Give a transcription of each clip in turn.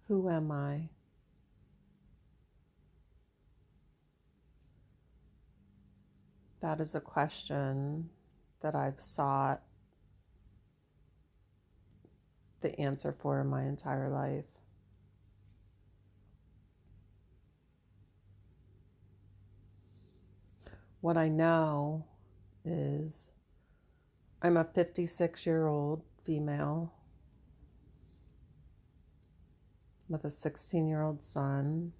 Who am I? That is a question that I've sought the answer for in my entire life. What I know is I'm a 56-year-old female with a 16-year-old son,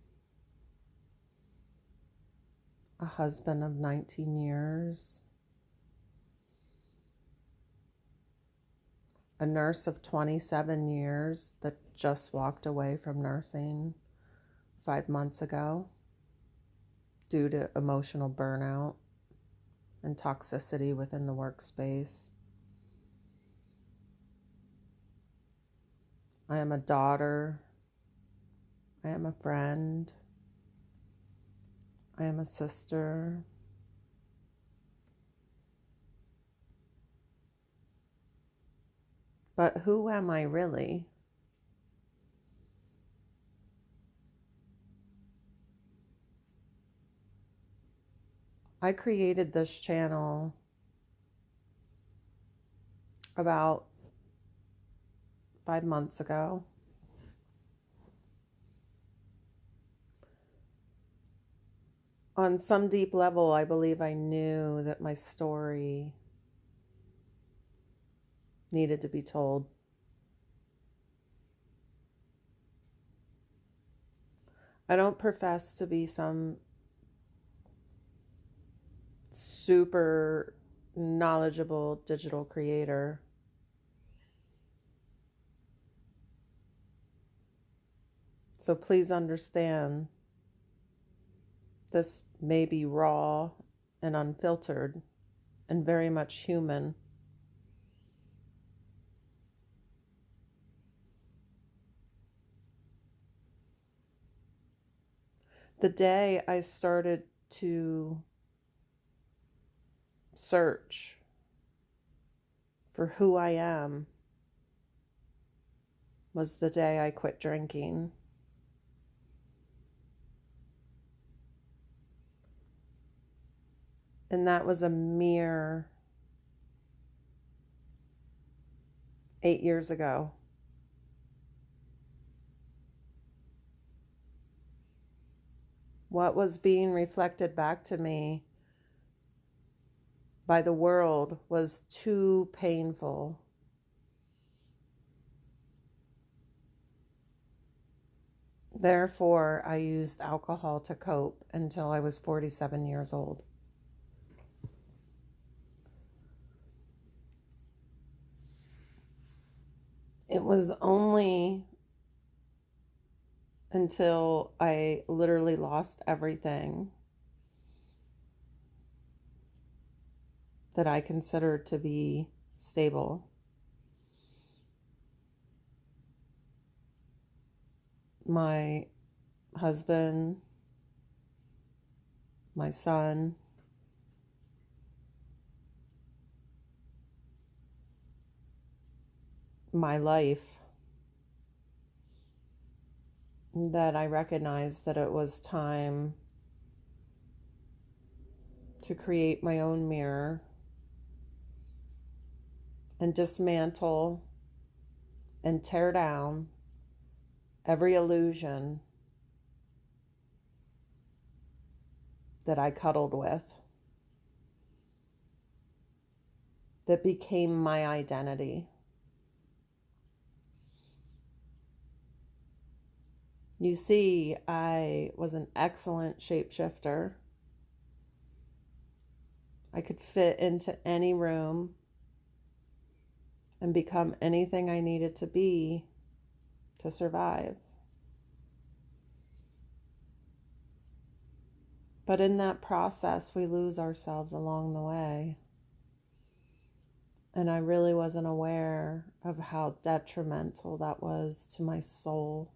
a husband of 19 years, a nurse of 27 years that just walked away from nursing 5 months ago due to emotional burnout and toxicity within the workspace. I am a daughter. I am a friend. I am a sister. But who am I really? I created this channel about 5 months ago. On some deep level, I believe I knew that my story needed to be told. I don't profess to be some super knowledgeable digital creator. So please understand, this may be raw and unfiltered and very much human. The day I started to search for who I am was the day I quit drinking. And that was a mere 8 years ago. What was being reflected back to me by the world was too painful. Therefore, I used alcohol to cope until I was 47 years old. It was only until I literally lost everything that I considered to be stable. My husband, my son, my life, that I recognized that it was time to create my own mirror and dismantle and tear down every illusion that I cuddled with that became my identity. You see, I was an excellent shapeshifter. I could fit into any room and become anything I needed to be to survive. But in that process, we lose ourselves along the way. And I really wasn't aware of how detrimental that was to my soul.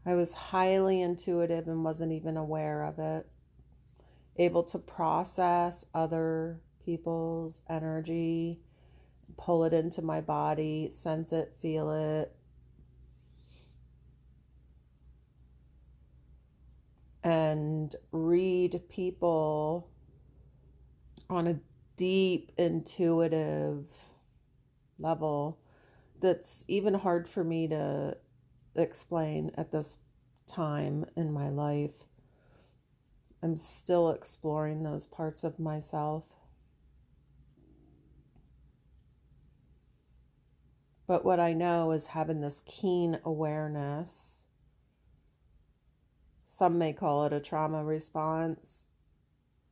I was highly intuitive and wasn't even aware of it, able to process other people's energy, pull it into my body, sense it, feel it, and read people on a deep intuitive level that's even hard for me to explain at this time in my life. I'm still exploring those parts of myself. But what I know is having this keen awareness. Some may call it a trauma response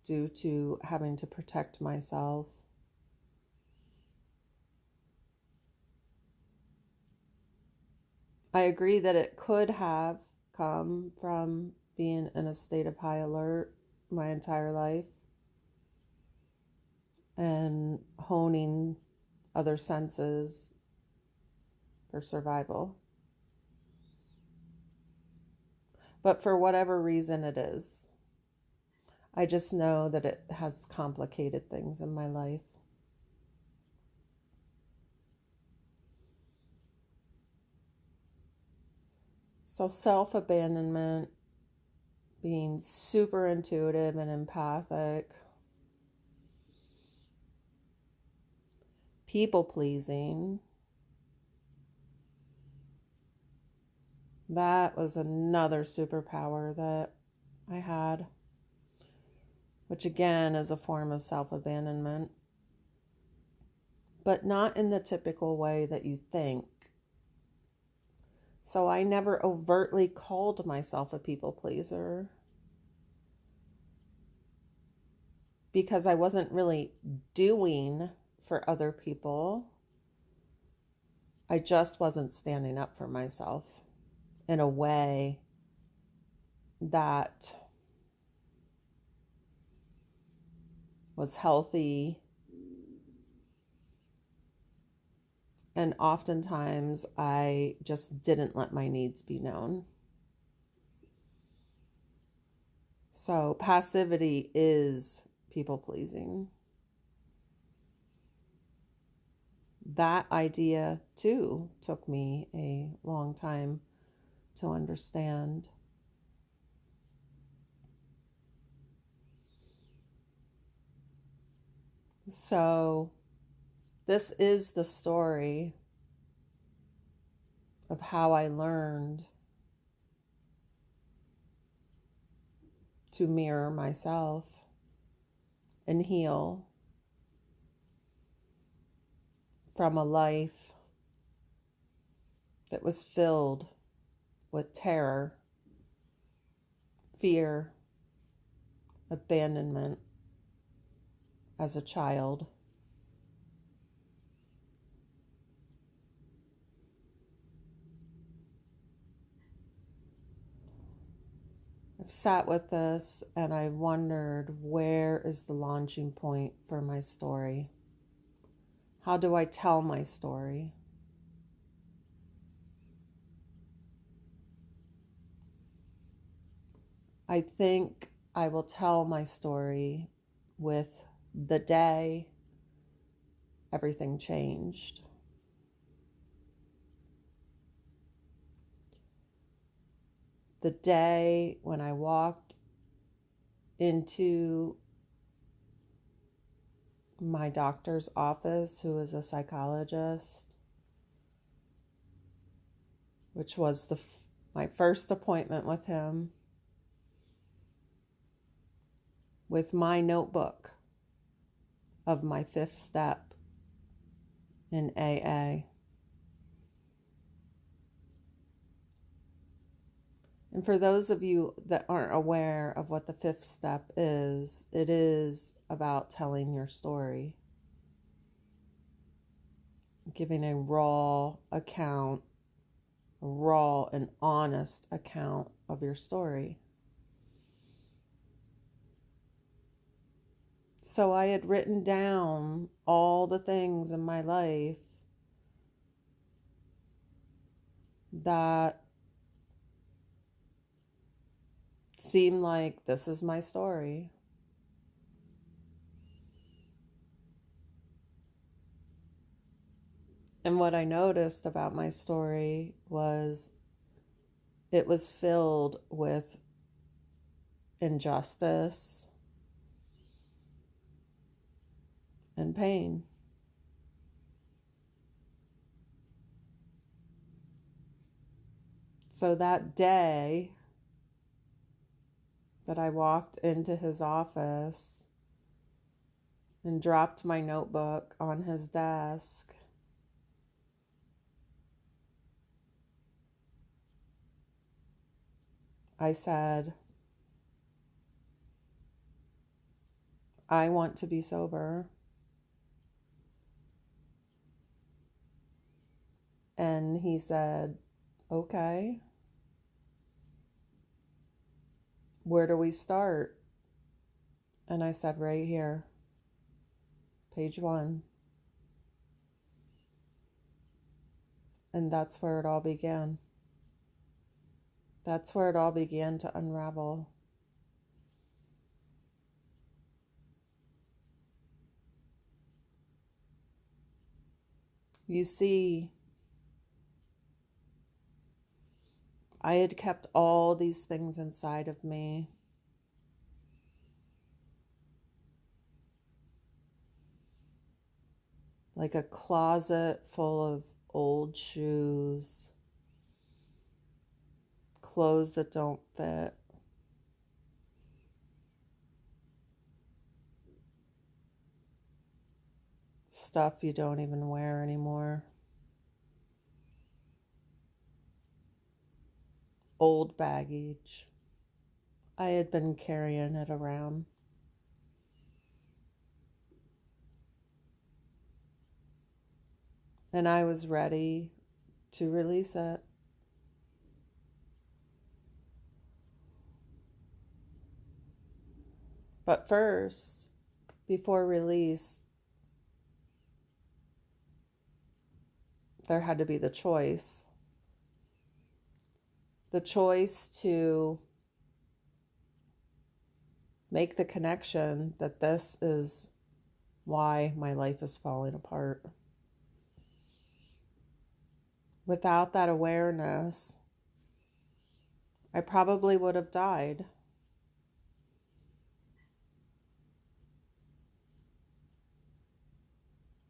due to having to protect myself. I agree that it could have come from being in a state of high alert my entire life and honing other senses for survival. But for whatever reason it is, I just know that it has complicated things in my life. So self-abandonment, being super intuitive and empathic, people-pleasing, that was another superpower that I had, which again is a form of self-abandonment, but not in the typical way that you think. So I never overtly called myself a people pleaser because I wasn't really doing for other people. I just wasn't standing up for myself in a way that was healthy. And oftentimes I just didn't let my needs be known. So passivity is people pleasing. That idea too took me a long time to understand. So this is the story of how I learned to mirror myself and heal from a life that was filled with terror, fear, abandonment as a child. I've sat with this and I wondered, where is the launching point for my story? How do I tell my story? I think I will tell my story with the day everything changed. The day when I walked into my doctor's office, who is a psychologist, which was my first appointment with him, with my notebook of my 5th step in AA. And for those of you that aren't aware of what the 5th step is, it is about telling your story, giving a raw account, a raw and honest account of your story. So I had written down all the things in my life that seemed like this is my story. And what I noticed about my story was it was filled with injustice and pain. So that day that I walked into his office and dropped my notebook on his desk, I said, I want to be sober. And he said, okay, where do we start? And I said, right here, page 1. And that's where it all began. That's where it all began to unravel. You see, I had kept all these things inside of me. Like a closet full of old shoes, clothes that don't fit, stuff you don't even wear anymore, old baggage. I had been carrying it around. And I was ready to release it. But first, before release, there had to be the choice. The choice to make the connection that this is why my life is falling apart. Without that awareness, I probably would have died.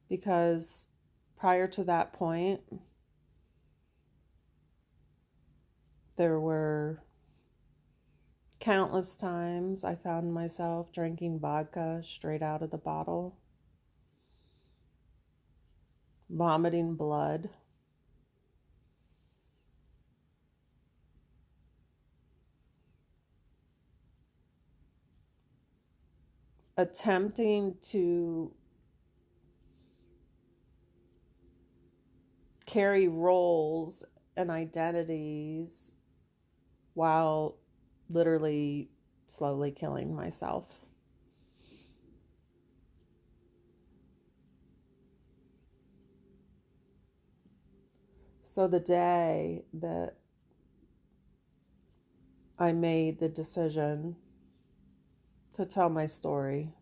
Because prior to that point, there were countless times I found myself drinking vodka straight out of the bottle, vomiting blood, attempting to carry roles and identities while literally slowly killing myself. So the day that I made the decision to tell my story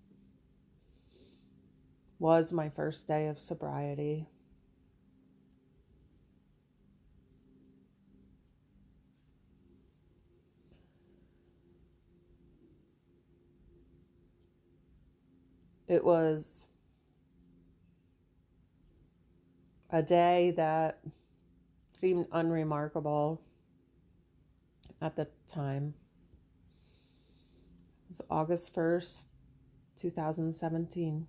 was my first day of sobriety. It was a day that seemed unremarkable at the time. It was August 1st, 2017.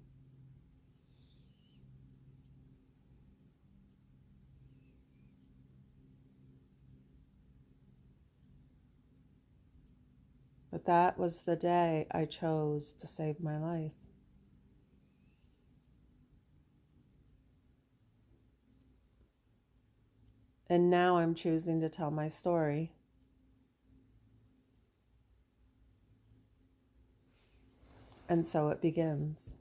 But that was the day I chose to save my life. And now I'm choosing to tell my story. And so it begins.